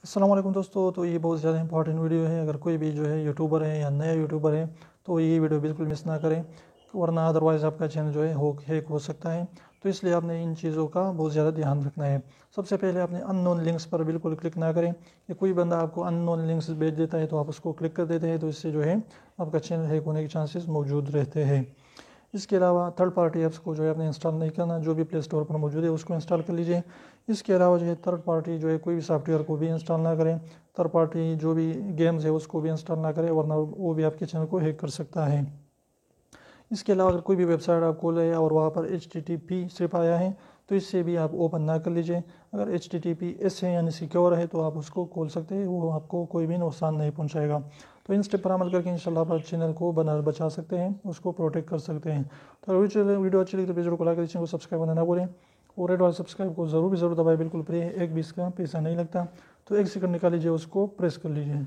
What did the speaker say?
अस्सलाम वालेकुम दोस्तों। तो ये बहुत ज़्यादा इंपॉर्टेंट वीडियो है। अगर कोई भी जो है यूट्यूबर है या नया यूट्यूबर है तो ये वीडियो बिल्कुल मिस ना करें, वरना अदरवाइज़ आपका चैनल जो है हैक हो सकता है। तो इसलिए आपने इन चीज़ों का बहुत ज़्यादा ध्यान रखना है। सबसे पहले आपने अननोन लिंक्स पर बिल्कुल क्लिक ना करें कि कोई बंदा आपको अननोन लिंक्स भेज देता है तो आप उसको क्लिक कर देते हैं, तो इससे जो है आपका चैनल हैक होने के चांसेस मौजूद रहते हैं। इसके अलावा थर्ड पार्टी ऐप्स को जो है आपने इंस्टॉल नहीं करना, जो भी प्ले स्टोर पर मौजूद है उसको इंस्टॉल कर लीजिए। इसके अलावा जो है थर्ड पार्टी जो है कोई भी सॉफ्टवेयर को भी इंस्टॉल ना करें। थर्ड पार्टी जो भी गेम्स है उसको भी इंस्टॉल ना करें, वरना वो भी आपके चैनल को हैक कर सकता है। इसके अलावा अगर कोई भी वेबसाइट आप खोल रहे हैं और वहाँ पर HTTP सिर्फ आया है तो इससे भी आप ओपन ना कर लीजिए। अगर HTTPS है यानी सिक्योर है तो आप उसको खोल सकते हैं, वो आपको कोई भी नुकसान नहीं पहुँचाएगा। तो इन स्टेप पर अमल करके इंशाल्लाह आप चैनल को बचा सकते हैं, उसको प्रोटेक्ट कर सकते हैं। तो वीडियो अच्छी लगी तो वीडियो को लाइक कर, चैनल को सब्सक्राइब करना ना भूलें और रेड वाले सब्सक्राइब को ज़रूर दबाएं, बिल्कुल फ्री है, एक भी इसका पैसा नहीं लगता। तो 1 सेकंड निकाल लीजिए, उसको प्रेस कर लीजिए।